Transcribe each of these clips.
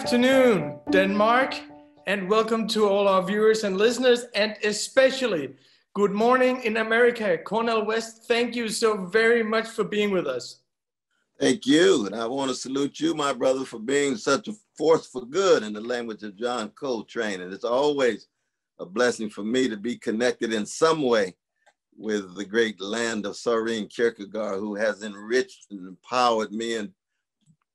afternoon, Denmark, and welcome to all our viewers and listeners, and especially good morning in America. Cornel West, thank you so very much for being with us. Thank you, and I want to salute you, my brother, for being such a force for good in the language of John Coltrane. And it's always a blessing for me to be connected in some way with the great land of Rune Lykkeberg, who has enriched and empowered me in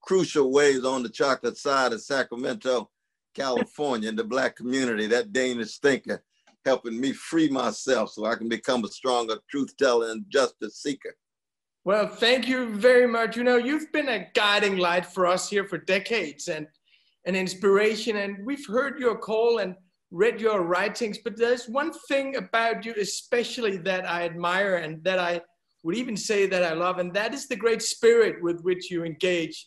crucial ways on the chocolate side of Sacramento, California, in the Black community. That Danish thinker helping me free myself so I can become a stronger truth teller and justice seeker. Well, thank you very much. You know, you've been a guiding light for us here for decades and an inspiration, and we've heard your call and read your writings, but there's one thing about you especially that I admire and that I would even say that I love, and that is the great spirit with which you engage.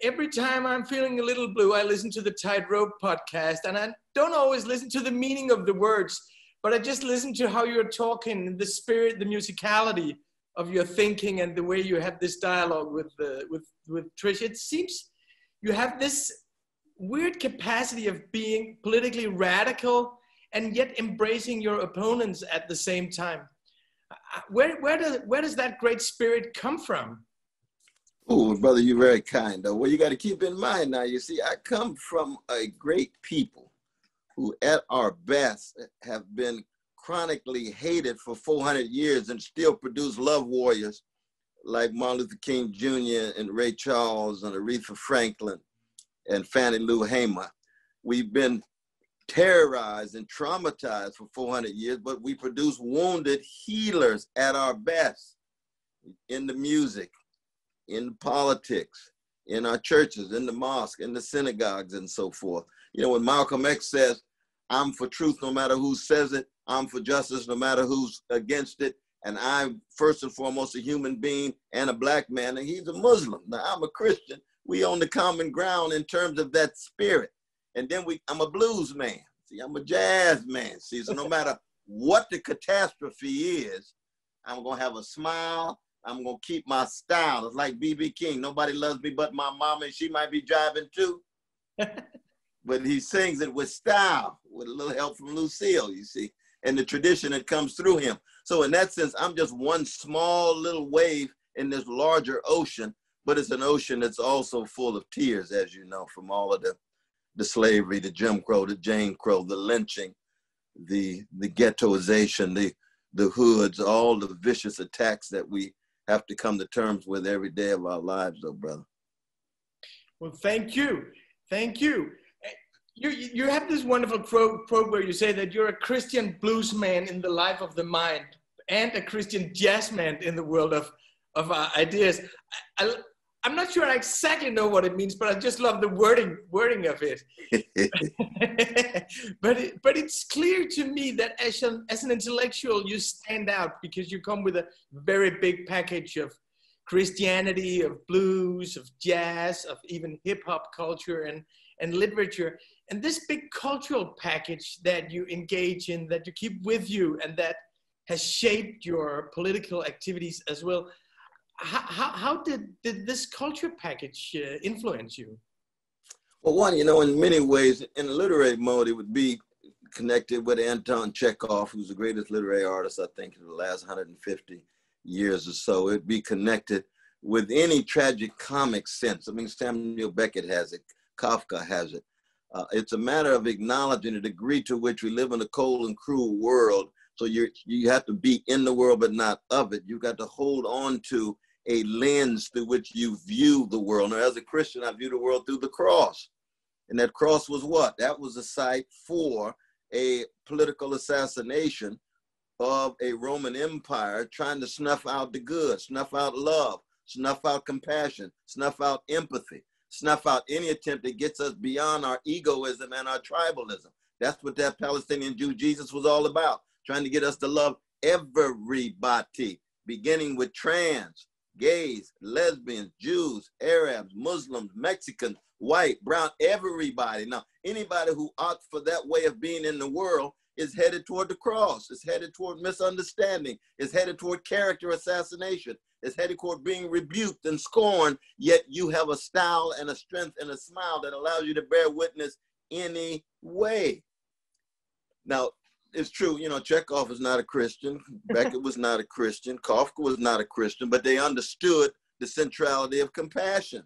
Every time I'm feeling a little blue, I listen to the Tightrope podcast, and I don't always listen to the meaning of the words, but I just listen to how you're talking, the spirit, the musicality of your thinking, and the way you have this dialogue with Trish. It seems you have this weird capacity of being politically radical and yet embracing your opponents at the same time. Where does that great spirit come from? Oh, brother, you're very kind. Well, you got to keep in mind now, you see, I come from a great people who at our best have been chronically hated for 400 years and still produce love warriors like Martin Luther King Jr. and Ray Charles and Aretha Franklin and Fannie Lou Hamer. We've been terrorized and traumatized for 400 years, but we produce wounded healers at our best in the music, in politics, in our churches, in the mosque, in the synagogues, and so forth. You know, when Malcolm X says, I'm for truth no matter who says it, I'm for justice no matter who's against it, and I'm first and foremost a human being and a Black man, and he's a Muslim. Now, I'm a Christian. We on the common ground in terms of that spirit. And then I'm a blues man. See, I'm a jazz man. See, so no matter what the catastrophe is, I'm going to have a smile. I'm going to keep my style. It's like B.B. King. Nobody loves me but my mama, and she might be driving too. But he sings it with style, with a little help from Lucille, you see, and the tradition that comes through him. So in that sense, I'm just one small little wave in this larger ocean, but it's an ocean that's also full of tears, as you know, from all of the slavery, the Jim Crow, the Jane Crow, the lynching, the ghettoization, the hoods, all the vicious attacks that we have to come to terms with every day of our lives, though, brother. Well, thank you. Thank you. You have this wonderful quote where you say that you're a Christian blues man in the life of the mind and a Christian jazz man in the world of ideas. I'm not sure I exactly know what it means, but I just love the wording of it. but it's clear to me that as an intellectual, you stand out because you come with a very big package of Christianity, of blues, of jazz, of even hip hop culture and literature. And this big cultural package that you engage in, that you keep with you, and that has shaped your political activities as well. How did this culture package influence you? Well, one, you know, in many ways, in a literary mode, it would be connected with Anton Chekhov, who's the greatest literary artist, I think, in the last 150 years or so. It'd be connected with any tragic comic sense. I mean, Samuel Beckett has it, Kafka has it. It's a matter of acknowledging the degree to which we live in a cold and cruel world. So you have to be in the world, but not of it. You've got to hold on to a lens through which you view the world. Now, as a Christian, I view the world through the cross. And that cross was what? That was a site for a political assassination of a Roman Empire trying to snuff out the good, snuff out love, snuff out compassion, snuff out empathy, snuff out any attempt that gets us beyond our egoism and our tribalism. That's what that Palestinian Jew Jesus was all about, trying to get us to love everybody, beginning with trans, gays, lesbians, Jews, Arabs, Muslims, Mexicans, white, brown, everybody. Now, anybody who opts for that way of being in the world is headed toward the cross. It's headed toward misunderstanding. It's headed toward character assassination. It's headed toward being rebuked and scorned, yet you have a style and a strength and a smile that allows you to bear witness anyway. Now, it's true, you know, Chekhov is not a Christian. Beckett was not a Christian. Kafka was not a Christian, but they understood the centrality of compassion.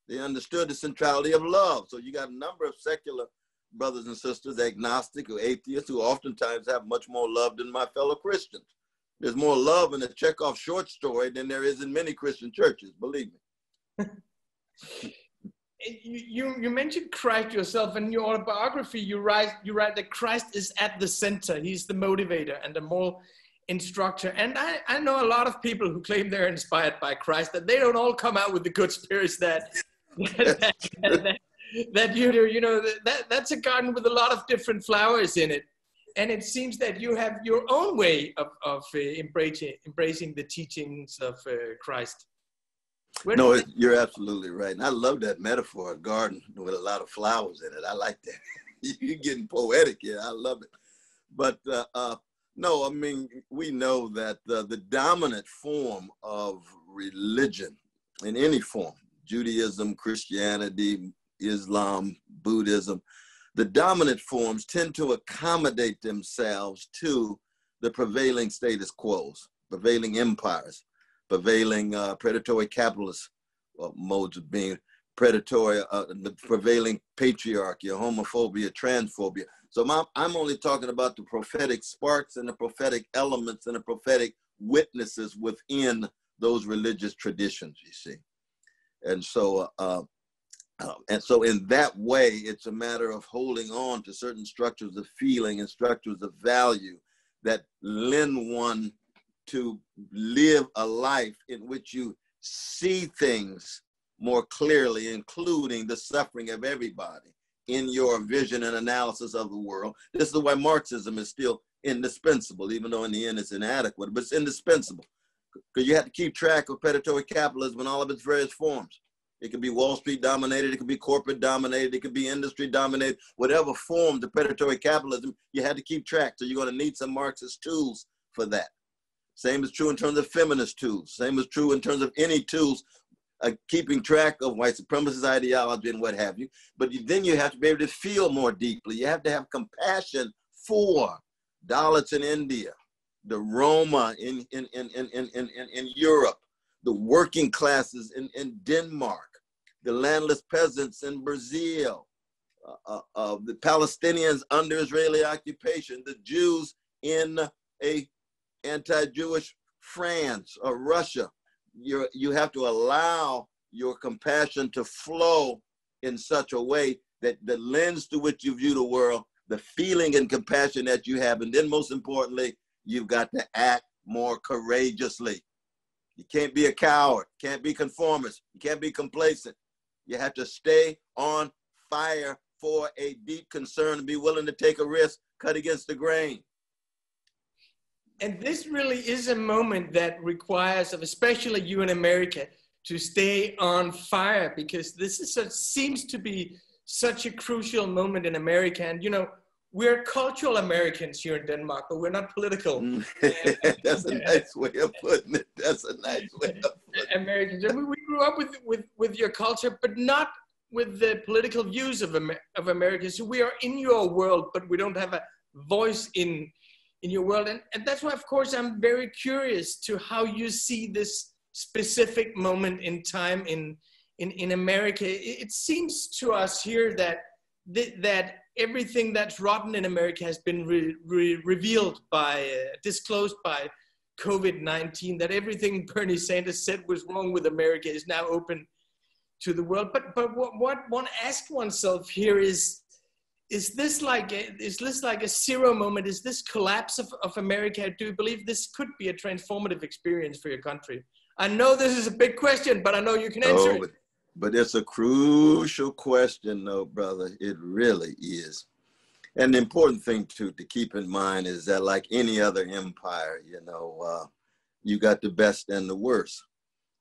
They understood the centrality of love. So you got a number of secular brothers and sisters, agnostic or atheists, who oftentimes have much more love than my fellow Christians. There's more love in a Chekhov short story than there is in many Christian churches, believe me. You mentioned Christ yourself. In your autobiography, you write that Christ is at the center. He's the motivator and the moral instructor. And I know a lot of people who claim they're inspired by Christ, that they don't all come out with the good spirits that you do. You know, that's a garden with a lot of different flowers in it. And it seems that you have your own way of embracing the teachings of Christ. No, you're absolutely right. And I love that metaphor, a garden with a lot of flowers in it. I like that. You're getting poetic here. I love it. But no, I mean, we know that the dominant form of religion in any form, Judaism, Christianity, Islam, Buddhism, the dominant forms tend to accommodate themselves to the prevailing status quos, prevailing empires, prevailing predatory capitalist modes of being, predatory, the prevailing patriarchy, homophobia, transphobia. So I'm only talking about the prophetic sparks and the prophetic elements and the prophetic witnesses within those religious traditions, you see. And so in that way, it's a matter of holding on to certain structures of feeling and structures of value that lend one to live a life in which you see things more clearly, including the suffering of everybody in your vision and analysis of the world. This is why Marxism is still indispensable, even though in the end it's inadequate, but it's indispensable because you have to keep track of predatory capitalism in all of its various forms. It could be Wall Street dominated, it could be corporate dominated, it could be industry dominated, whatever form the predatory capitalism, you had to keep track. So you're going to need some Marxist tools for that. Same is true in terms of feminist tools. Same is true in terms of any tools, keeping track of white supremacist ideology and what have you. But then you have to be able to feel more deeply. You have to have compassion for Dalits in India, the Roma in Europe, the working classes in Denmark, the landless peasants in Brazil, the Palestinians under Israeli occupation, the Jews in a anti-Jewish France or Russia. You have to allow your compassion to flow in such a way that the lens through which you view the world, the feeling and compassion that you have, and then most importantly, you've got to act more courageously. You can't be a coward, can't be conformist, you can't be complacent. You have to stay on fire for a deep concern and be willing to take a risk, cut against the grain. And this really is a moment that requires, of especially you in America, to stay on fire, because this is seems to be such a crucial moment in America. And you know, we're cultural Americans here in Denmark, but we're not political. That's a nice way of putting it. That's a nice way of putting it. Americans. And we grew up with your culture, but not with the political views of America. So we are in your world, but we don't have a voice in your world. And that's why, of course, I'm very curious to how you see this specific moment in time in America. It seems to us here that everything that's rotten in America has been revealed disclosed by COVID-19, that everything Bernie Sanders said was wrong with America is now open to the world. But what one asks oneself here is this like a zero moment? Is this collapse of America? Do you believe this could be a transformative experience for your country? I know this is a big question, but I know you can answer it. But it's a crucial question, though, brother. It really is. And the important thing to keep in mind is that, like any other empire, you know, you got the best and the worst.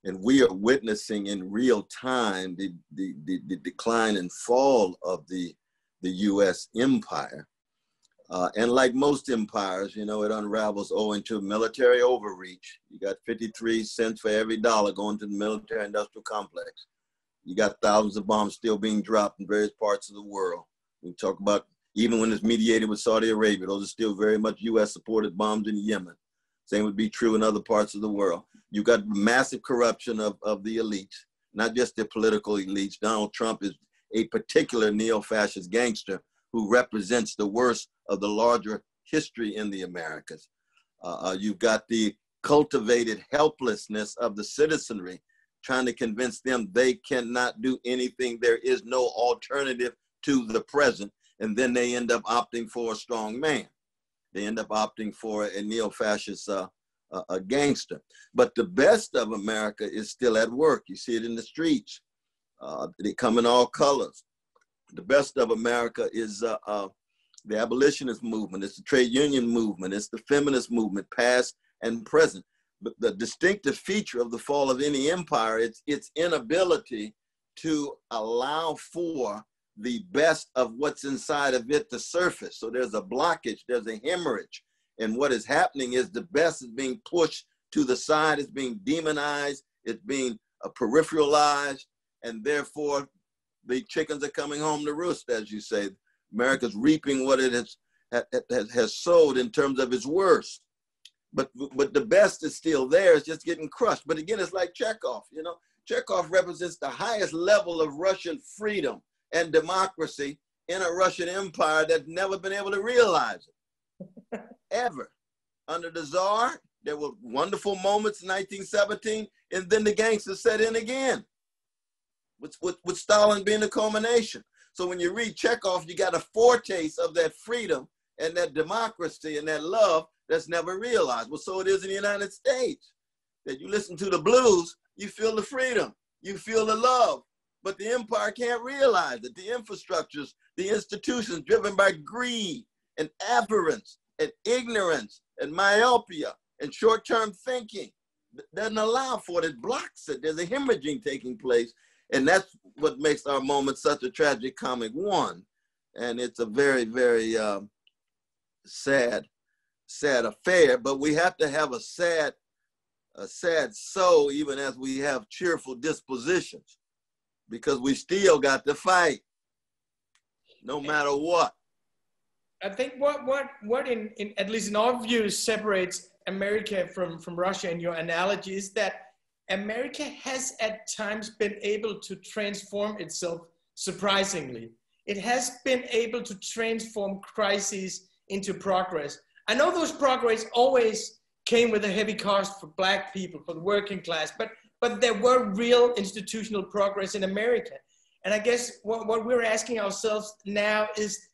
And we are witnessing in real time the decline and fall of the U.S. empire. And like most empires, you know, it unravels owing to military overreach. You got 53 cents for every dollar going to the military industrial complex. You got thousands of bombs still being dropped in various parts of the world. We talk about, even when it's mediated with Saudi Arabia, those are still very much US supported bombs in Yemen. Same would be true in other parts of the world. You've got massive corruption of the elites, not just the political elites. Donald Trump is a particular neo-fascist gangster who represents the worst of the larger history in the Americas. You've got the cultivated helplessness of the citizenry, trying to convince them they cannot do anything. There is no alternative to the present. And then they end up opting for a strong man. They end up opting for a neo-fascist a gangster. But the best of America is still at work. You see it in the streets. They come in all colors. The best of America is the abolitionist movement. It's the trade union movement. It's the feminist movement, past and present. But the distinctive feature of the fall of any empire, it's its inability to allow for the best of what's inside of it to surface. So there's a blockage, there's a hemorrhage. And what is happening is the best is being pushed to the side, it's being demonized, it's being peripheralized, and therefore the chickens are coming home to roost, as you say. America's reaping what it has sowed in terms of its worst. But the best is still there, it's just getting crushed. But again, it's like Chekhov, you know. Chekhov represents the highest level of Russian freedom and democracy in a Russian empire that's never been able to realize it, ever. Under the Tsar, there were wonderful moments in 1917, and then the gangsters set in again, with Stalin being the culmination. So when you read Chekhov, you got a foretaste of that freedom and that democracy and that love that's never realized. Well, so it is in the United States, that you listen to the blues, you feel the freedom, you feel the love, but the empire can't realize it. The infrastructures, the institutions driven by greed and avarice and ignorance and myopia and short-term thinking doesn't allow for it. It blocks it. There's a hemorrhaging taking place. And that's what makes our moment such a tragic comic one. And it's a very, very sad affair, but we have to have a sad soul even as we have cheerful dispositions, because we still got to fight no matter what. I think what in at least in our view separates America from Russia in your analogy is that America has at times been able to transform itself surprisingly. It has been able to transform crises into progress. I know those progress always came with a heavy cost for Black people, for the working class, but there were real institutional progress in America. And I guess what we're asking ourselves now is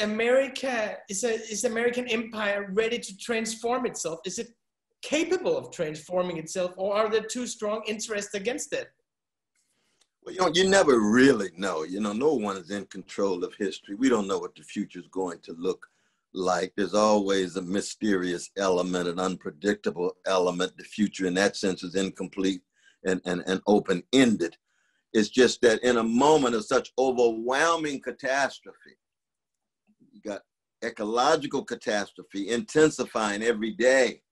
American empire ready to transform itself? Is it capable of transforming itself, or are there too strong interests against it? Well, you never really know. No one is in control of history. We don't know what the future is going to look like. There's always a mysterious element, an unpredictable element. The future in that sense is incomplete and open-ended. It's just that in a moment of such overwhelming catastrophe, you got ecological catastrophe intensifying every day.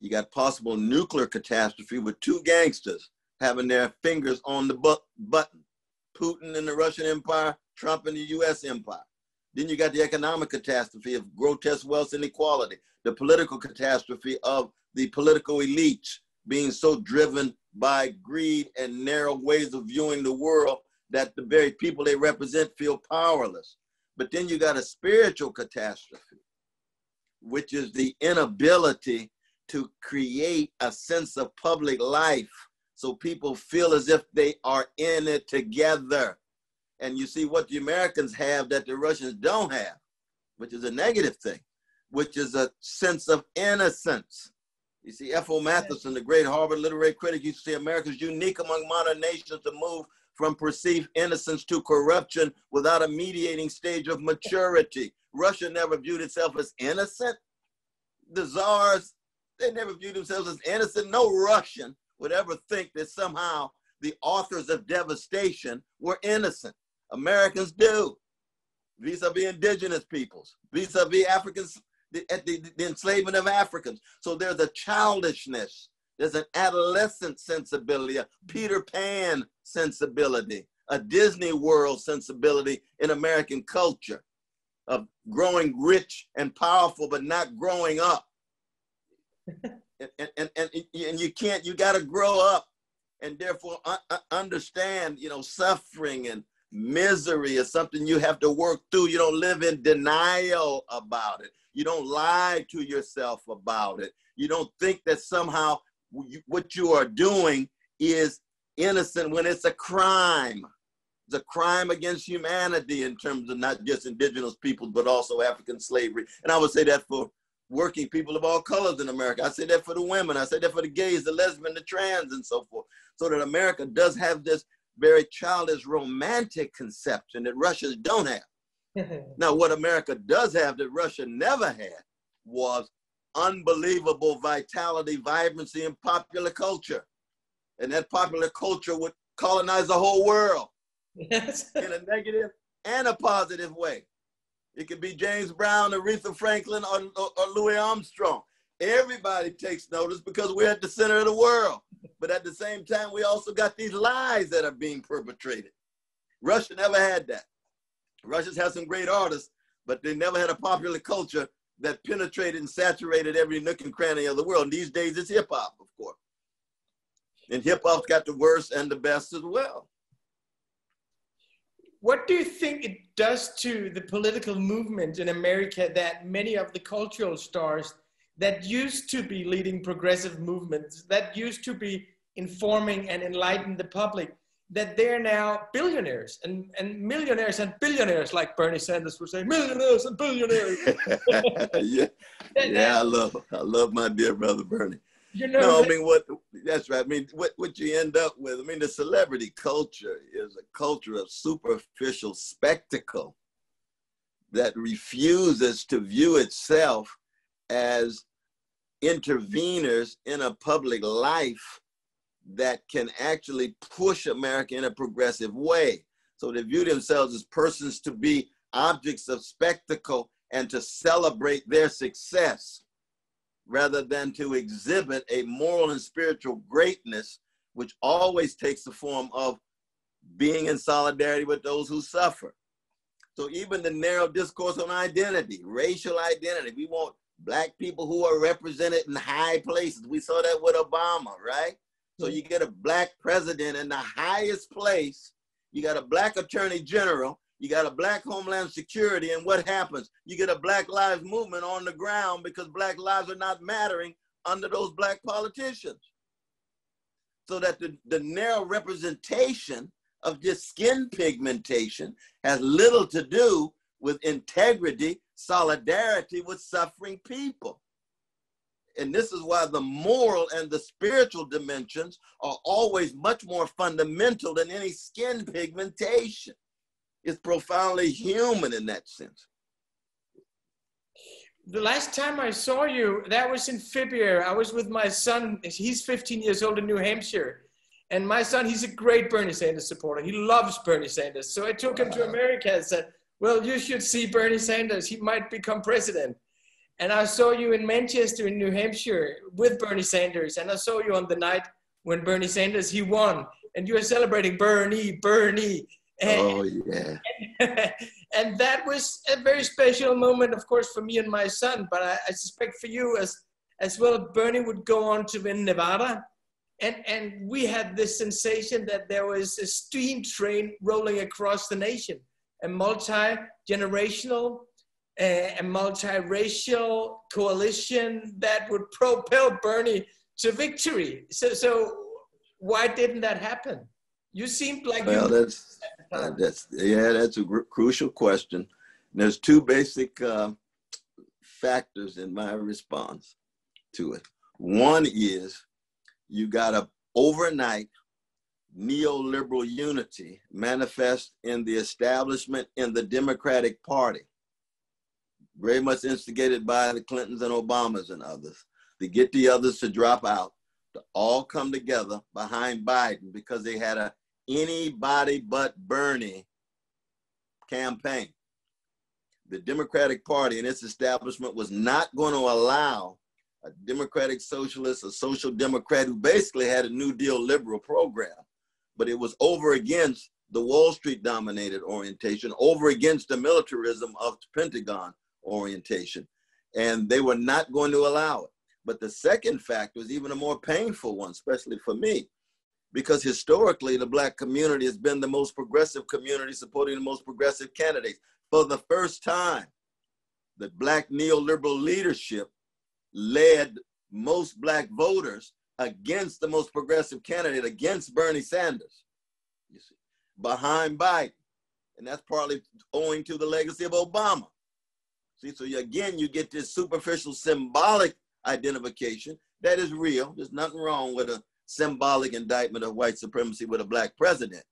You got possible nuclear catastrophe with two gangsters having their fingers on the button. Putin in the Russian Empire, Trump in the US Empire. Then you got the economic catastrophe of grotesque wealth inequality, the political catastrophe of the political elites being so driven by greed and narrow ways of viewing the world that the very people they represent feel powerless. But then you got a spiritual catastrophe, which is the inability to create a sense of public life so people feel as if they are in it together. And you see what the Americans have that the Russians don't have, which is a negative thing, which is a sense of innocence. You see, F.O. Matheson, the great Harvard literary critic, used to say America is unique among modern nations to move from perceived innocence to corruption without a mediating stage of maturity. Russia never viewed itself as innocent. The czars, they never viewed themselves as innocent. No Russian would ever think that somehow the authors of devastation were innocent. Americans do. vis-a-vis indigenous peoples, vis-a-vis Africans, the enslavement of Africans. So there's a childishness, there's an adolescent sensibility, a Peter Pan sensibility, a Disney World sensibility in American culture of growing rich and powerful, but not growing up. and you can't, you got to grow up and therefore understand, you know, suffering and misery is something you have to work through. You don't live in denial about it. You don't lie to yourself about it. You don't think that somehow what you are doing is innocent when it's a crime. It's a crime against humanity in terms of not just indigenous peoples, but also African slavery. And I would say that for working people of all colors in America. I say that for the women. I say that for the gays, the lesbian, the trans, and so forth. So that America does have this very childish romantic conception that Russians don't have. Now, what America does have that Russia never had was unbelievable vitality, vibrancy, and popular culture. And that popular culture would colonize the whole world. Yes. In a negative and a positive way. It could be James Brown, Aretha Franklin, or Louis Armstrong. Everybody takes notice because we're at the center of the world. But at the same time, we also got these lies that are being perpetrated. Russia never had that. Russians have some great artists, but they never had a popular culture that penetrated and saturated every nook and cranny of the world. And these days, it's hip hop, of course. And hip hop's got the worst and the best as well. What do you think it does to the political movement in America that many of the cultural stars that used to be leading progressive movements, that used to be informing and enlightening the public, that they're now billionaires and millionaires and billionaires, like Bernie Sanders would say, millionaires and billionaires. I love my dear brother Bernie. You know, no, I mean, that's right. I mean, what you end up with, I mean, the celebrity culture is a culture of superficial spectacle that refuses to view itself as interveners in a public life that can actually push America in a progressive way. So they view themselves as persons to be objects of spectacle and to celebrate their success, rather than to exhibit a moral and spiritual greatness, which always takes the form of being in solidarity with those who suffer. So even the narrow discourse on identity, racial identity, we want Black people who are represented in high places. We saw that with Obama, right? So you get a Black president in the highest place, you got a Black attorney general, you got a Black Homeland Security, and what happens? You get a Black Lives Movement on the ground because Black lives are not mattering under those Black politicians. So that the narrow representation of just skin pigmentation has little to do with integrity, solidarity with suffering people. And this is why the moral and the spiritual dimensions are always much more fundamental than any skin pigmentation. It's profoundly human in that sense. The last time I saw you, that was in February. I was with my son. He's 15 years old in New Hampshire. And my son, he's a great Bernie Sanders supporter. He loves Bernie Sanders. So I took him to America and said, well, you should see Bernie Sanders. He might become president. And I saw you in Manchester in New Hampshire with Bernie Sanders. And I saw you on the night when Bernie Sanders, he won. And you were celebrating Bernie. Oh, yeah. And that was a very special moment, of course, for me and my son. But I suspect for you as well, Bernie would go on to win Nevada. And we had this sensation that there was a steam train rolling across the nation, a multi-generational, a multiracial coalition that would propel Bernie to victory. So why didn't that happen? You seemed like that's a crucial question. There's two basic factors in my response to it. One is you got a overnight neoliberal unity manifest in the establishment in the Democratic Party, very much instigated by the Clintons and Obamas and others, to get the others to drop out, to all come together behind Biden because they had a anybody but Bernie campaign. the Democratic Party and its establishment was not going to allow a democratic socialist, a social democrat who basically had a New Deal liberal program, but it was over against the Wall Street dominated orientation, over against the militarism of the Pentagon orientation. And they were not going to allow it. But the second factor was even a more painful one, especially for me, because historically the Black community has been the most progressive community supporting the most progressive candidates. For the first time, the Black neoliberal leadership led most Black voters against the most progressive candidate, against Bernie Sanders, you see, behind Biden. And that's partly owing to the legacy of Obama. See, so again, you get this superficial symbolic identification that is real. There's nothing wrong with a symbolic indictment of white supremacy with a Black president.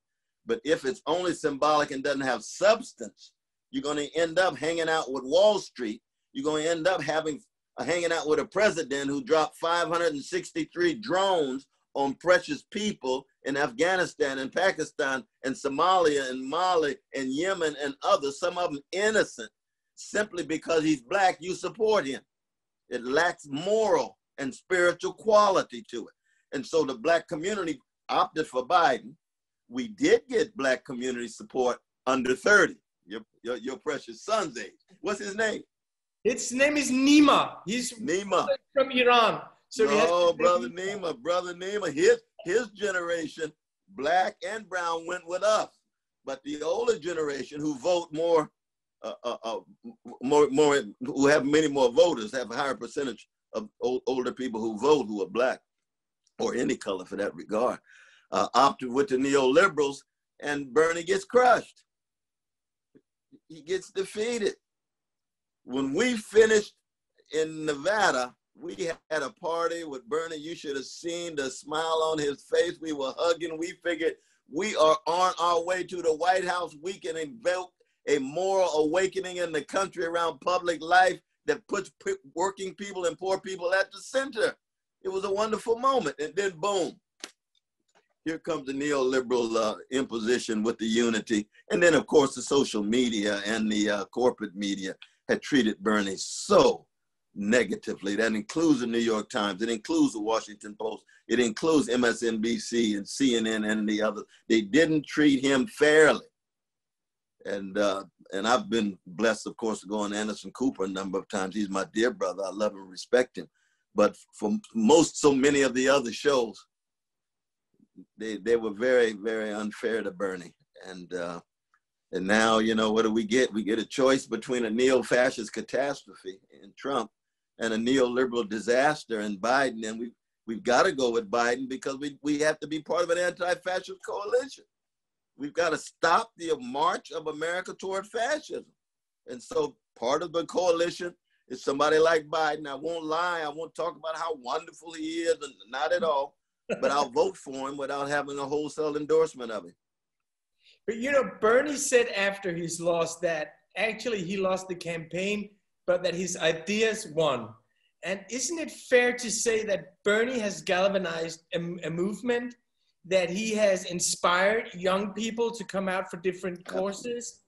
But if it's only symbolic and doesn't have substance, you're going to end up hanging out with Wall Street. You're going to end up hanging out with a president who dropped 563 drones on precious people in Afghanistan and Pakistan and Somalia and Mali and Yemen and others, some of them innocent, simply because he's Black. You support him. It lacks moral and spiritual quality to it. And so the Black community opted for Biden. We did get Black community support under 30, your precious son's age. What's his name? His name is Nima. He's Nima from Iran. So no, brother Nima, his generation, Black and brown, went with us. But the older generation who vote more, who have many more voters, have a higher percentage of older people who vote who are Black, or any color for that regard, opted with the neoliberals, and Bernie gets crushed. He gets defeated. When we finished in Nevada, we had a party with Bernie. You should have seen the smile on his face. We were hugging. We figured we are on our way to the White House. We can invoke a moral awakening in the country around public life that puts working people and poor people at the center. It was a wonderful moment. And then boom, here comes the neoliberal imposition with the unity. And then of course the social media and the corporate media had treated Bernie so negatively. That includes the New York Times. It includes the Washington Post. It includes MSNBC and CNN and the others. They didn't treat him fairly. And I've been blessed, of course, to go on Anderson Cooper a number of times. He's my dear brother. I love and respect him. But for so many of the other shows, they were very, very unfair to Bernie. And now, you know, what do we get? We get a choice between a neo-fascist catastrophe in Trump and a neoliberal disaster in Biden. And we've got to go with Biden because we have to be part of an anti-fascist coalition. We've got to stop the march of America toward fascism. And so part of the coalition is somebody like Biden. I won't lie. I won't talk about how wonderful he is, and not at all. But I'll vote for him without having a wholesale endorsement of him. But you know, Bernie said after he's lost that actually he lost the campaign, but that his ideas won. And isn't it fair to say that Bernie has galvanized a movement, that he has inspired young people to come out for different courses,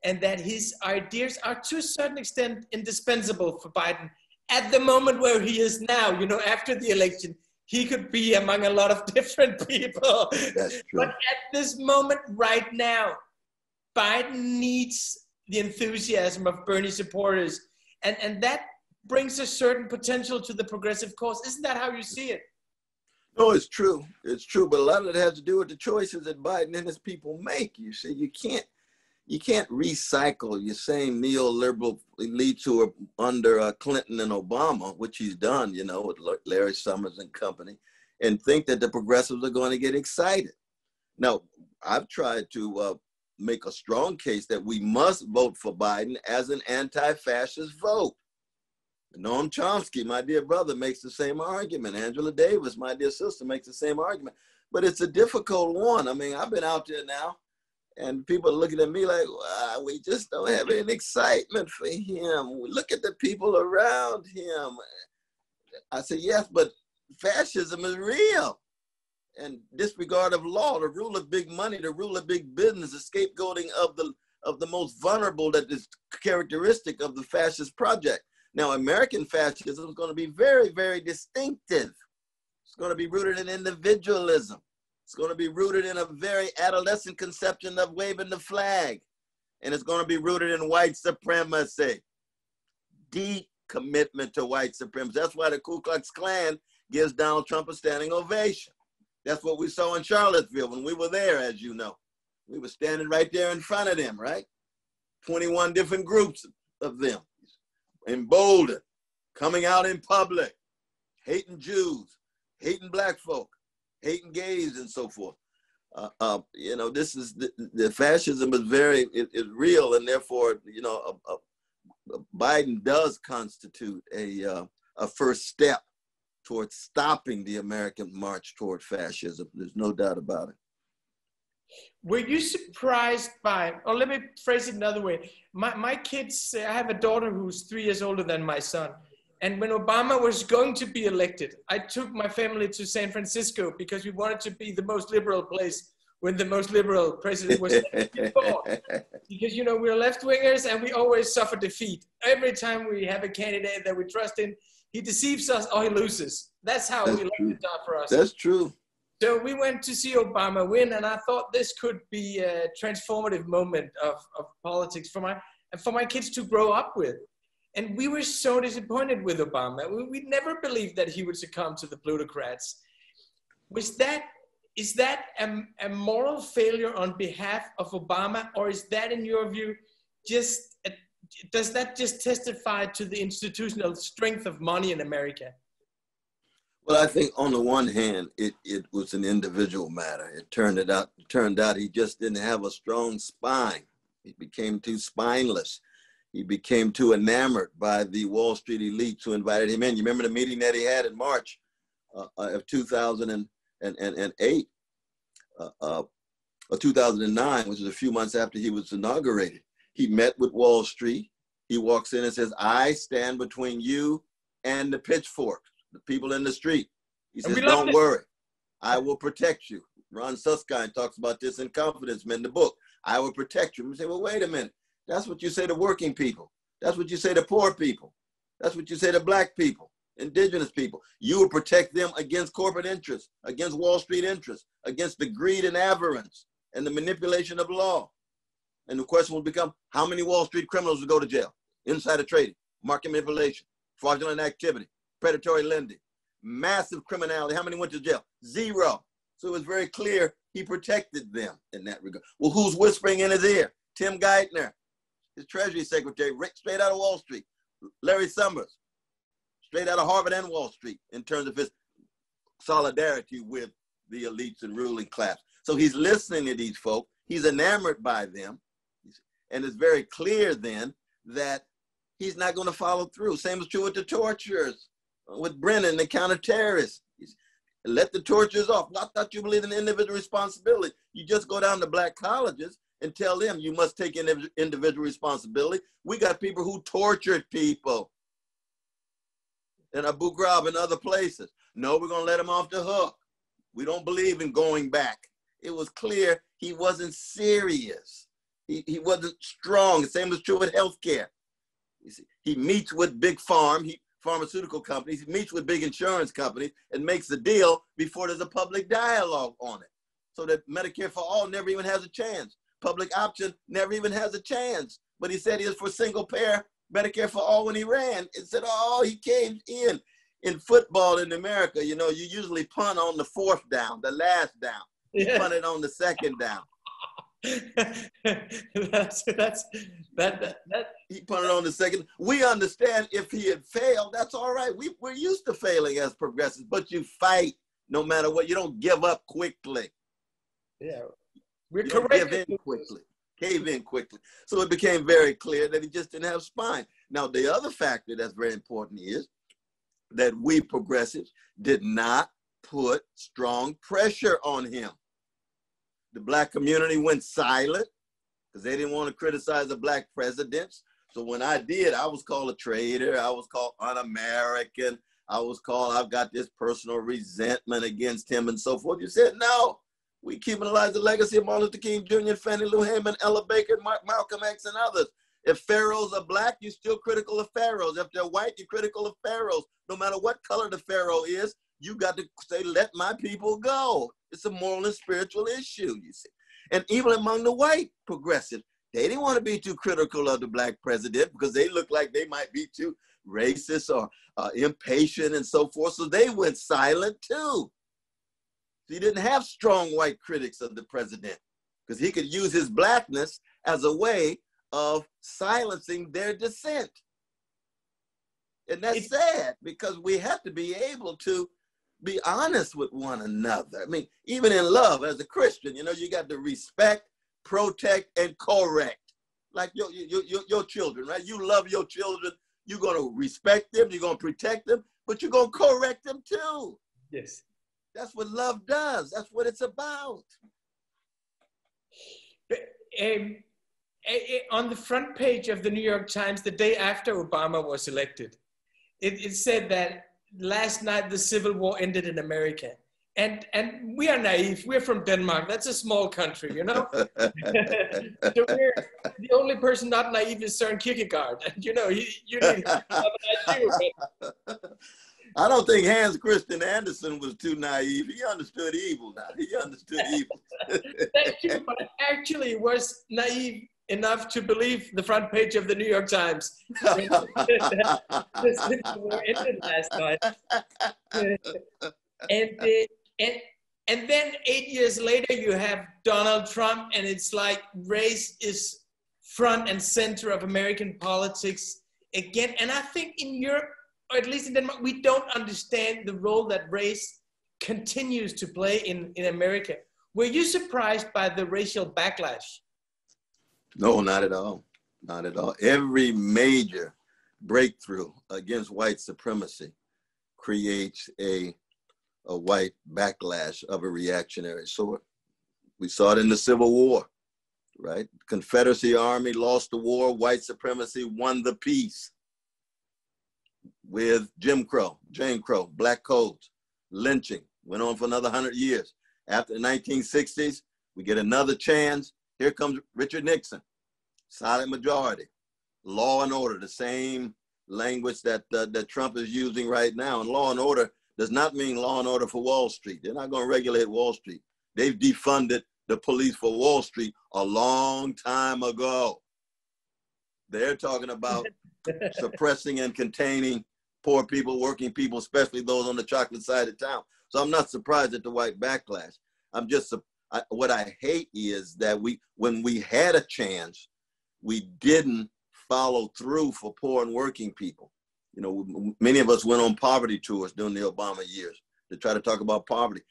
and that his ideas are to a certain extent indispensable for Biden at the moment where he is now? You know, after the election, he could be among a lot of different people. That's true. But at this moment right now, Biden needs the enthusiasm of Bernie supporters. And that brings a certain potential to the progressive cause. Isn't that how you see it? No, it's true. It's true. But a lot of it has to do with the choices that Biden and his people make. You see, you can't recycle your same neoliberal elites who are under Clinton and Obama, which he's done, you know, with Larry Summers and company, and think that the progressives are going to get excited. Now, I've tried to make a strong case that we must vote for Biden as an anti-fascist vote. Noam Chomsky, my dear brother, makes the same argument. Angela Davis, my dear sister, makes the same argument. But it's a difficult one. I mean, I've been out there now, and people are looking at me like, wow, we just don't have any excitement for him. Look at the people around him. I say, yes, but fascism is real. And disregard of law, the rule of big money, the rule of big business, the scapegoating of the of the most vulnerable that is characteristic of the fascist project. Now, American fascism is going to be very, very distinctive. It's going to be rooted in individualism. It's going to be rooted in a very adolescent conception of waving the flag. And it's going to be rooted in white supremacy. Deep commitment to white supremacy. That's why the Ku Klux Klan gives Donald Trump a standing ovation. That's what we saw in Charlottesville when we were there, as you know. We were standing right there in front of them, right? 21 different groups of them, emboldened, coming out in public, hating Jews, hating black folk, hating gays, and so forth. You know, this is the fascism is very is real, and therefore, you know, Biden does constitute a first step towards stopping the American march toward fascism. There's no doubt about it. Were you surprised by, or let me phrase it another way. My kids, I have a daughter who's 3 years older than my son. And when Obama was going to be elected, I took my family to San Francisco because we wanted to be the most liberal place when the most liberal president was before. Because, you know, we're left-wingers and we always suffer defeat. Every time we have a candidate that we trust in, he deceives us or he loses. That's how elections are for us. That's true. So we went to see Obama win, and I thought this could be a transformative moment of politics for my kids to grow up with. And we were so disappointed with Obama. We never believed that he would succumb to the plutocrats. Is that a moral failure on behalf of Obama, or is that, in your view, does that just testify to the institutional strength of money in America? Well, I think on the one hand, it was an individual matter. It turned out he just didn't have a strong spine. He became too spineless. He became too enamored by the Wall Street elites who invited him in. You remember the meeting that he had in March of 2008, or 2009, which was a few months after he was inaugurated. He met with Wall Street. He walks in and says, "I stand between you and the pitchforks, the people in the street." He says, "Don't worry, I will protect you." Ron Suskind talks about this in Confidence Men, the book. I will protect you. We say, well, wait a minute. That's what you say to working people. That's what you say to poor people. That's what you say to black people, indigenous people. You will protect them against corporate interests, against Wall Street interests, against the greed and avarice and the manipulation of law. And the question will become, how many Wall Street criminals will go to jail? Insider trading, market manipulation, fraudulent activity, predatory lending, massive criminality. How many went to jail? 0. So it was very clear he protected them in that regard. Well, who's whispering in his ear? Tim Geithner, his Treasury Secretary, straight out of Wall Street. Larry Summers, straight out of Harvard and Wall Street, in terms of his solidarity with the elites and ruling class. So he's listening to these folks. He's enamored by them. And it's very clear then that he's not going to follow through. Same is true with the torturers, with Brennan, the counter-terrorists. Let the torturers off. I thought you believed in individual responsibility. You just go down to black colleges and tell them you must take individual responsibility. We got people who tortured people in Abu Ghraib and other places. No, we're going to let them off the hook. We don't believe in going back. It was clear he wasn't serious. He wasn't strong. The same is true with healthcare. He meets with big pharmaceutical companies. He meets with big insurance companies and makes a deal before there's a public dialogue on it. So that Medicare for all never even has a chance. Public option never even has a chance. But he said he was for single payer Medicare for all when he ran. It said, oh, he came in. In football in America, you know, you usually punt on the 4th down, the last down. He punted on the 2nd down. He punted on the 2nd. We understand if he had failed, that's all right. We're used to failing as progressives, but you fight no matter what. You don't give up quickly. Yeah, you don't give in quickly, cave in quickly. So it became very clear that he just didn't have spine. Now, the other factor that's very important is that we progressives did not put strong pressure on him. The black community went silent because they didn't want to criticize the black presidents. So when I did, I was called a traitor. I was called un-American. I was called, I've got this personal resentment against him and so forth. You said, no, We keeping alive the legacy of Martin Luther King Jr., Fannie Lou Hamer, Ella Baker, Malcolm X, and others. If pharaohs are black, you're still critical of pharaohs. If they're white, you're critical of pharaohs. No matter what color the pharaoh is, you got to say, let my people go. It's a moral and spiritual issue, you see. And even among the white progressives, they didn't want to be too critical of the black president because they look like they might be too racist or impatient and so forth. So they went silent too. He didn't have strong white critics of the president because he could use his blackness as a way of silencing their dissent. And that's sad because we have to be able to be honest with one another. I mean, even in love as a Christian, you know, you got to respect, protect, and correct. Like your children, right? You love your children. You're going to respect them. You're going to protect them, but you're going to correct them too. Yes. That's what love does. That's what it's about. On the front page of the New York Times, the day after Obama was elected, it said that last night the Civil War ended in America. And we are naive. We're from Denmark. That's a small country, you know? So we're, the only person not naive is Søren Kierkegaard. And you know, you need to I don't think Hans Christian Andersen was too naive. He understood evil now. He understood evil. That's true, but actually was naive enough to believe the front page of the New York Times. The Civil War ended last night. And then 8 years later, you have Donald Trump, and it's like race is front and center of American politics again. And I think in Europe, or at least in Denmark, we don't understand the role that race continues to play in America. Were you surprised by the racial backlash? No, not at all. Not at all. Every major breakthrough against white supremacy creates a white backlash of a reactionary sort. We saw it in the Civil War, right? Confederacy Army lost the war, white supremacy won the peace. With Jim Crow, black codes, lynching, went on for another 100 years. After the 1960s, we get another chance. Here comes Richard Nixon, silent majority, law and order, the same language that Trump is using right now. And law and order does not mean law and order for Wall Street. They're not going to regulate Wall Street. They've defunded the police for Wall Street a long time ago. They're talking about suppressing and containing poor people, working people, especially those on the chocolate side of town. So I'm not surprised at the white backlash. I'm just, what I hate is that when we had a chance, we didn't follow through for poor and working people. You know, many of us went on poverty tours during the Obama years to try to talk about poverty.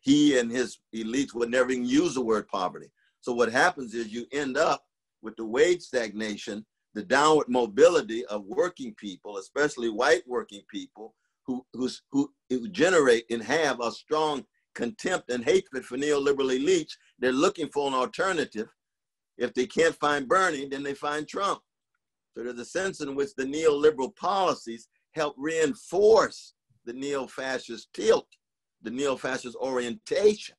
He and his elites would never even use the word poverty. So what happens is you end up with the wage stagnation, the downward mobility of working people, especially white working people, who generate and have a strong contempt and hatred for neoliberal elites. They're looking for an alternative. If they can't find Bernie, then they find Trump. So there's a sense in which the neoliberal policies help reinforce the neo-fascist tilt, the neo-fascist orientation,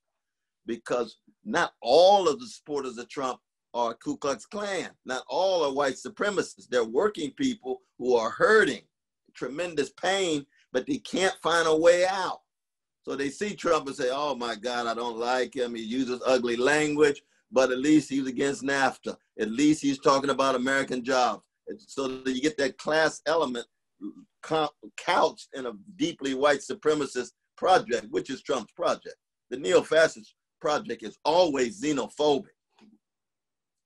because not all of the supporters of Trump are Ku Klux Klan. Not all are white supremacists. They're working people who are hurting, tremendous pain, but they can't find a way out. So they see Trump and say, oh my God, I don't like him. He uses ugly language, but at least he's against NAFTA. At least he's talking about American jobs. So that you get that class element couched in a deeply white supremacist project, which is Trump's project. The neo-fascist project is always xenophobic.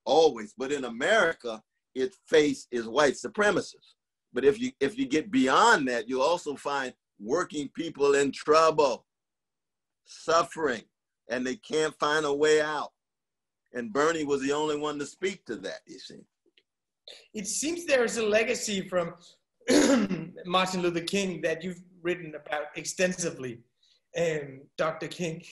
Always. But in America, its face is white supremacists. But if you get beyond that, you also find working people in trouble, suffering, and they can't find a way out. And Bernie was the only one to speak to that, you see. It seems there's a legacy from Martin Luther King that you've written about extensively, Dr. King,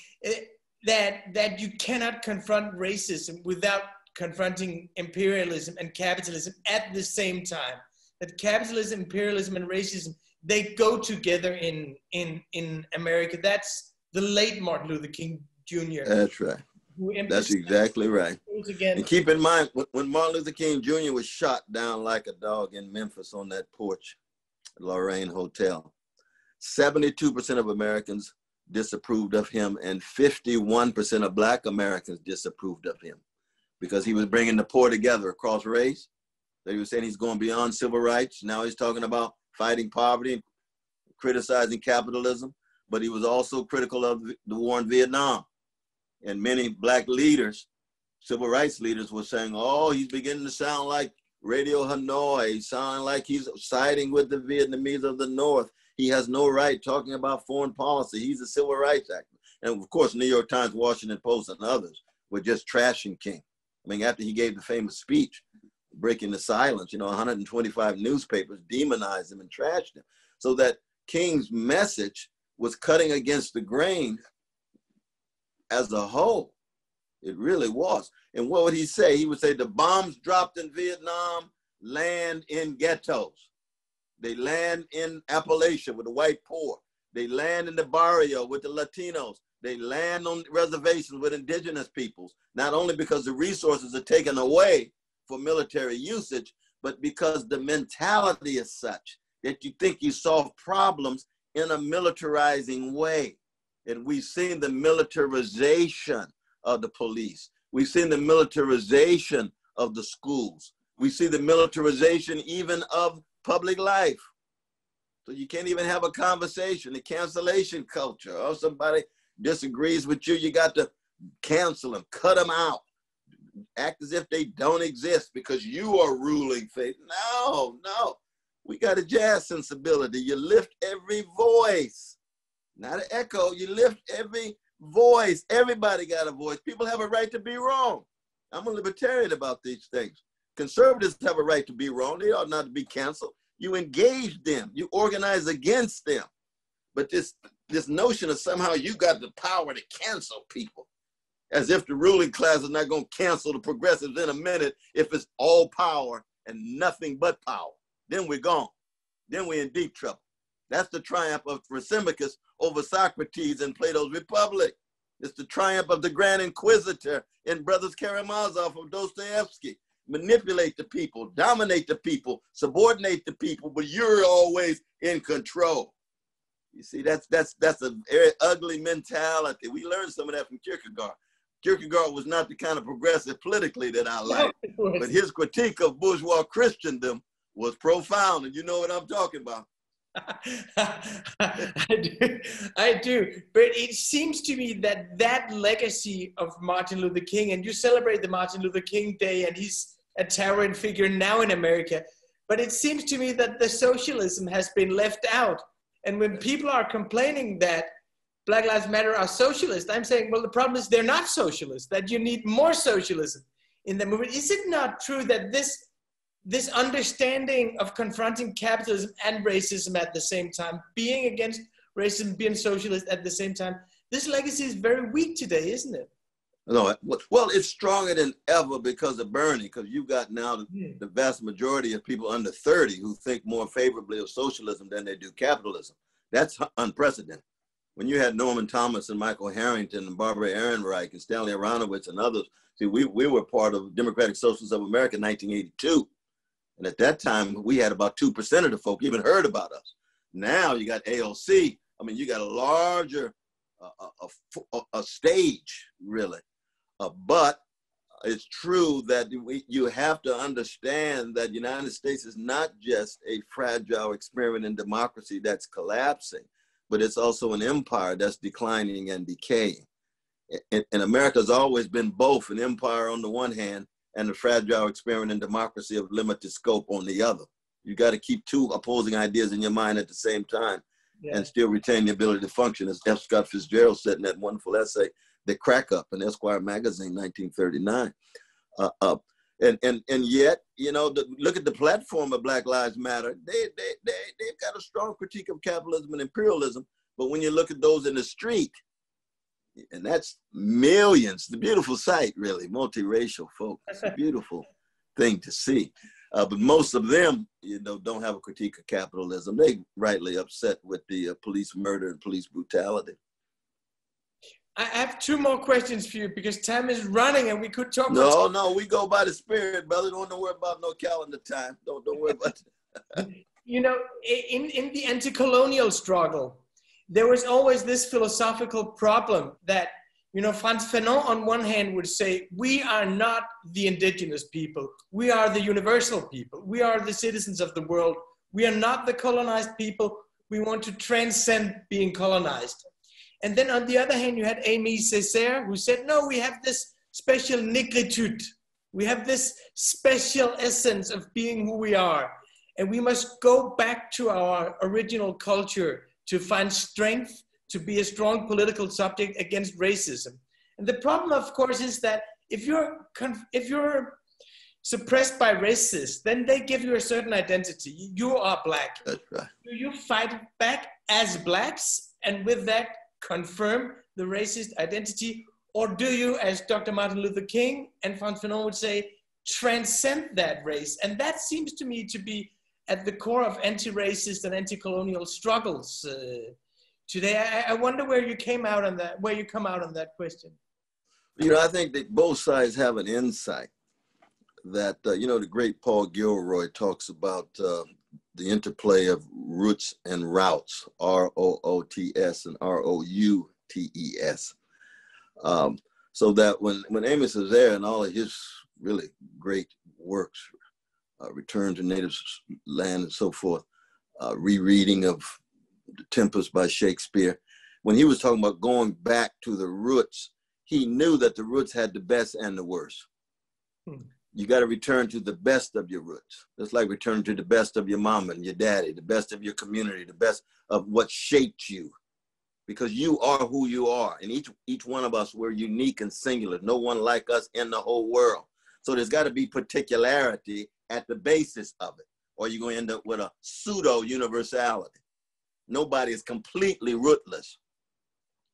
that you cannot confront racism without confronting imperialism and capitalism at the same time. That capitalism, imperialism, and racism, they go together in America. That's the late Martin Luther King Jr. That's right. That's exactly right. And keep in mind, when Martin Luther King Jr. was shot down like a dog in Memphis on that porch at Lorraine Hotel, 72% of Americans disapproved of him, and 51% of Black Americans disapproved of him because he was bringing the poor together across race. They were saying he's going beyond civil rights. Now he's talking about fighting poverty and criticizing capitalism, but he was also critical of the war in Vietnam. And many Black leaders, civil rights leaders, were saying, oh, he's beginning to sound like Radio Hanoi. He's sounding like he's siding with the Vietnamese of the North. He has no right talking about foreign policy. He's a civil rights activist. And of course, New York Times, Washington Post, and others were just trashing King. I mean, after he gave the famous speech, breaking the silence, 125 newspapers demonized him and trashed him. So that King's message was cutting against the grain as a whole. It really was. And what would he say? He would say the bombs dropped in Vietnam land in ghettos. They land in Appalachia with the white poor. They land in the barrio with the Latinos. They land on reservations with indigenous peoples, not only because the resources are taken away for military usage, but because the mentality is such that you think you solve problems in a militarizing way. And we've seen the militarization of the police. We've seen the militarization of the schools. We see the militarization even of public life. So you can't even have a conversation, the cancellation culture. Oh, somebody disagrees with you, you got to cancel them, cut them out, act as if they don't exist because you are ruling faith. No. We got a jazz sensibility. You lift every voice. Not an echo, you lift every voice. Everybody got a voice. People have a right to be wrong. I'm a libertarian about these things. Conservatives have a right to be wrong. They ought not to be canceled. You engage them, you organize against them. But this notion of somehow you got the power to cancel people, as if the ruling class is not going to cancel the progressives in a minute if it's all power and nothing but power. Then we're gone. Then we're in deep trouble. That's the triumph of Thrasymachus over Socrates in Plato's Republic. It's the triumph of the Grand Inquisitor in Brothers Karamazov of Dostoevsky. Manipulate the people, dominate the people, subordinate the people, but you're always in control. You see, that's a very ugly mentality. We learned some of that from Kierkegaard. Kierkegaard was not the kind of progressive politically that I like, but his critique of bourgeois Christendom was profound, and you know what I'm talking about. I do, but it seems to me that legacy of Martin Luther King, and you celebrate the Martin Luther King Day, and he's a towering figure now in America, but it seems to me that the socialism has been left out. And when people are complaining that Black Lives Matter are socialist, I'm saying, well, the problem is they're not socialist, that you need more socialism in the movement. Is it not true that this understanding of confronting capitalism and racism at the same time, being against racism, being socialist at the same time, this legacy is very weak today, isn't it? No, well, it's stronger than ever because of Bernie, because you've got now the vast majority of people under 30 who think more favorably of socialism than they do capitalism. That's unprecedented. When you had Norman Thomas and Michael Harrington and Barbara Ehrenreich and Stanley Aronowitz and others, see, we were part of Democratic Socialists of America in 1982. And at that time, we had about 2% of the folk even heard about us. Now you got AOC. I mean, you got a larger a stage, really. But it's true that you have to understand that the United States is not just a fragile experiment in democracy that's collapsing, but it's also an empire that's declining and decaying. And America's always been both an empire on the one hand and a fragile experiment in democracy of limited scope on the other. You got to keep two opposing ideas in your mind at the same time and still retain the ability to function. As F. Scott Fitzgerald said in that wonderful essay, The Crack Up in Esquire magazine, 1939. And yet, you know, look at the platform of Black Lives Matter. They've got a strong critique of capitalism and imperialism, but when you look at those in the street, and that's millions, the beautiful sight, really, multiracial folk. It's a beautiful thing to see. But most of them, you know, don't have a critique of capitalism. They rightly upset with the police murder and police brutality. I have two more questions for you because time is running and we could talk. No, we go by the spirit, brother. Don't worry about no calendar time. Don't worry about it. You know, in the anti-colonial struggle, there was always this philosophical problem that, you know, Frantz Fanon on one hand would say, we are not the indigenous people. We are the universal people. We are the citizens of the world. We are not the colonized people. We want to transcend being colonized. And then on the other hand, you had Aimé Césaire who said, no, we have this special négritude. We have this special essence of being who we are. And we must go back to our original culture to find strength, to be a strong political subject against racism. And the problem, of course, is that if you're suppressed by racists, then they give you a certain identity. You are black. That's right. Do you fight back as blacks and with that confirm the racist identity? Or do you, as Dr. Martin Luther King and Frantz Fanon would say, transcend that race? And that seems to me to be at the core of anti-racist and anti-colonial struggles today. I wonder where you came out on that, where you come out on that question. You know, I think that both sides have an insight that, you know, the great Paul Gilroy talks about the interplay of roots and routes, R-O-O-T-S and R-O-U-T-E-S. So that when Aimé Césaire and all of his really great works, Return to Native Land and so forth, rereading of The Tempest by Shakespeare, when he was talking about going back to the roots, he knew that the roots had the best and the worst. You got to return to the best of your roots. It's like returning to the best of your mama and your daddy, the best of your community, the best of what shaped you. Because you are who you are. And each one of us, we're unique and singular. No one like us in the whole world. So there's got to be particularity at the basis of it, or you're going to end up with a pseudo universality. Nobody is completely rootless.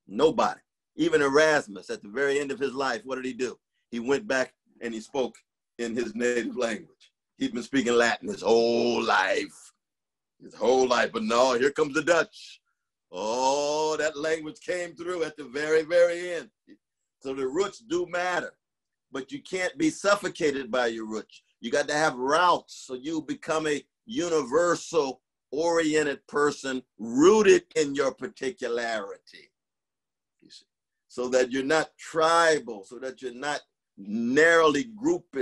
Nobody. Even Erasmus, at the very end of his life, what did he do? He went back and he spoke in his native language. He'd been speaking Latin his whole life. But no, here comes the Dutch. Oh, that language came through at the very, very end. So the roots do matter, but you can't be suffocated by your roots. You got to have routes so you become a universal oriented person rooted in your particularity. You see? So that you're not tribal, so that you're not narrowly grouped.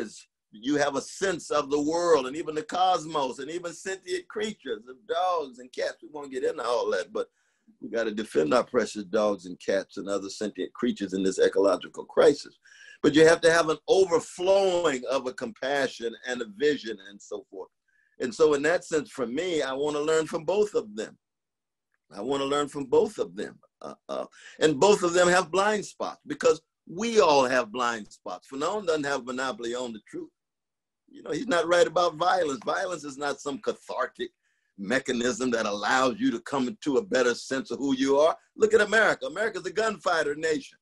You have a sense of the world and even the cosmos and even sentient creatures of dogs and cats. We won't get into all that, but we got to defend our precious dogs and cats and other sentient creatures in this ecological crisis. But you have to have an overflowing of a compassion and a vision and so forth. And so in that sense, for me, I want to learn from both of them. I want to learn from both of them. And both of them have blind spots because we all have blind spots. Fanon doesn't have monopoly on the truth. You know, he's not right about violence. Violence is not some cathartic mechanism that allows you to come into a better sense of who you are. Look at America. America's a gunfighter nation.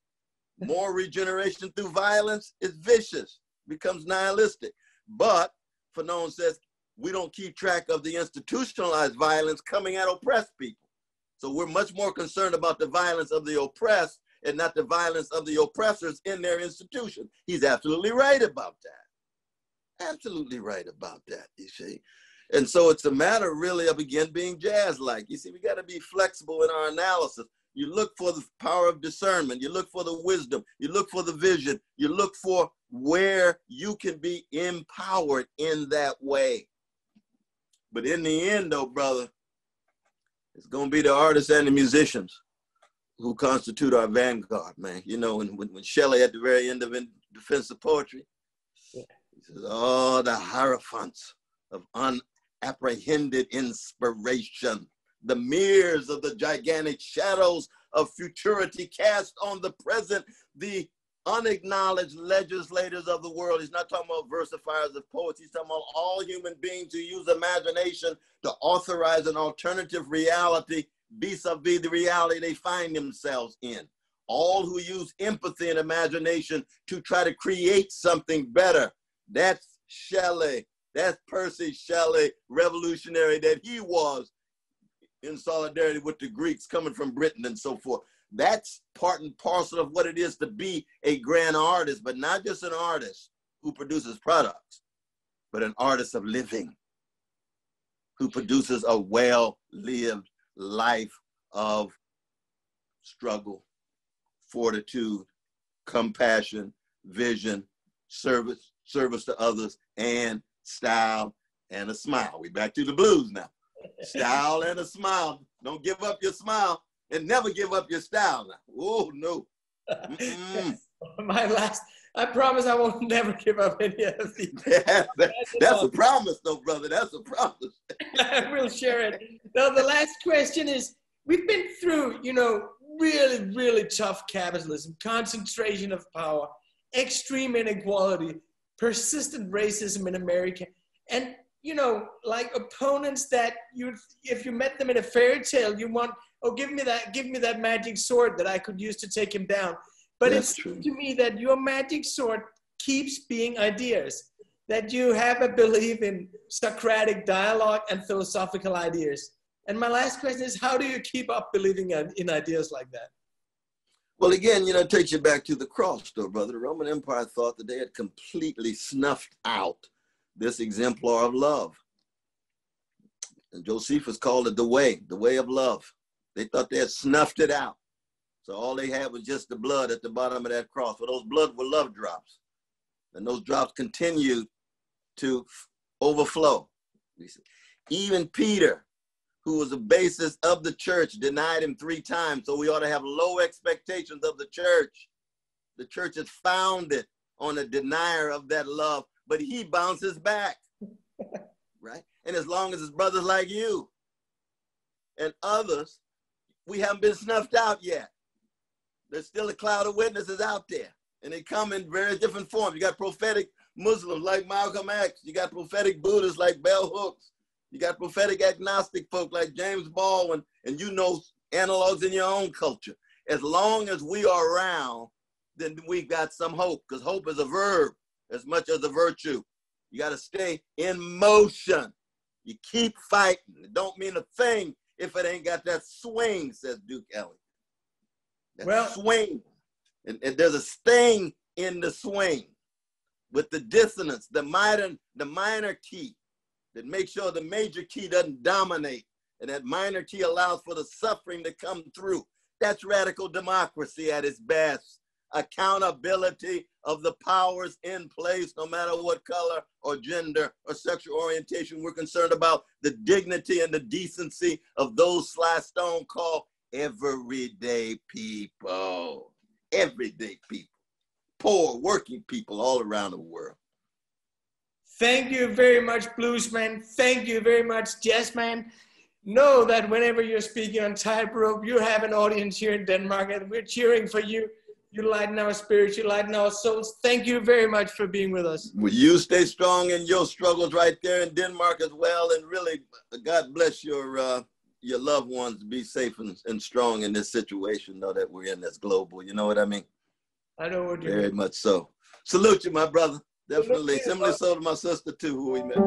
More regeneration through violence is vicious, becomes nihilistic. But Fanon says we don't keep track of the institutionalized violence coming at oppressed people. So we're much more concerned about the violence of the oppressed and not the violence of the oppressors in their institution. He's absolutely right about that. Absolutely right about that, you see. And so it's a matter really of, again, being jazz-like. You see, we got to be flexible in our analysis. You look for the power of discernment. You look for the wisdom. You look for the vision. You look for where you can be empowered in that way. But in the end, though, brother, it's going to be the artists and the musicians who constitute our vanguard, man. You know, when Shelley at the very end of In Defense of Poetry, he says, oh, the hierophants of unapprehended inspiration, the mirrors of the gigantic shadows of futurity cast on the present, the unacknowledged legislators of the world. He's not talking about versifiers of poets. He's talking about all human beings who use imagination to authorize an alternative reality vis-a-vis the reality they find themselves in. All who use empathy and imagination to try to create something better. That's Shelley. That's Percy Shelley, revolutionary that he was in solidarity with the Greeks coming from Britain and so forth. That's part and parcel of what it is to be a grand artist, but not just an artist who produces products, but an artist of living, who produces a well-lived life of struggle, fortitude, compassion, vision, service to others, and style and a smile. We back to the blues now. Style and a smile. Don't give up your smile and never give up your style now. Oh, no. My last, I promise I won't never give up any of these. That's a promise though, brother. That's a promise. I will share it. Now, the last question is, we've been through, you know, really, really tough capitalism, concentration of power, extreme inequality, persistent racism in America. And, you know, like opponents that you, if you met them in a fairy tale, you want, oh, give me that magic sword that I could use to take him down. But it seems to me that your magic sword keeps being ideas, that you have a belief in Socratic dialogue and philosophical ideas. And my last question is, how do you keep up believing in ideas like that? Well, again, you know, it takes you back to the cross, though, brother. The Roman Empire thought that they had completely snuffed out this exemplar of love. And Josephus called it the way of love. They thought they had snuffed it out. So all they had was just the blood at the bottom of that cross. Well, those blood were love drops. And those drops continued to overflow. Even Peter, who was the basis of the church, denied him 3 times. So we ought to have low expectations of the church. The church is founded on a denier of that love, but he bounces back, right? And as long as it's brothers like you and others, we haven't been snuffed out yet. There's still a cloud of witnesses out there, and they come in various different forms. You got prophetic Muslims like Malcolm X. You got prophetic Buddhists like Bell Hooks. You got prophetic agnostic folk like James Baldwin, and you know analogs in your own culture. As long as we are around, then we've got some hope, because hope is a verb as much as a virtue. You got to stay in motion. You keep fighting. It don't mean a thing if it ain't got that swing, says Duke Ellington. That swing. And there's a sting in the swing with the dissonance, the minor key that makes sure the major key doesn't dominate. And that minor key allows for the suffering to come through. That's radical democracy at its best. Accountability of the powers in place, no matter what color or gender or sexual orientation we're concerned about, the dignity and the decency of those Sly Stone called everyday people. Everyday people. Poor, working people all around the world. Thank you very much, Bluesman. Thank you very much, Jazzman. Know that whenever you're speaking on Tightrope, you have an audience here in Denmark, and we're cheering for you. You lighten our spirits, you lighten our souls. Thank you very much for being with us. Well, you stay strong in your struggles right there in Denmark as well. And really, God bless your loved ones. Be safe and strong in this situation, know that we're in this global. You know what I mean? I know what you mean. Very much so. Salute you, my brother. Definitely. Similarly so to my sister, too, who we met.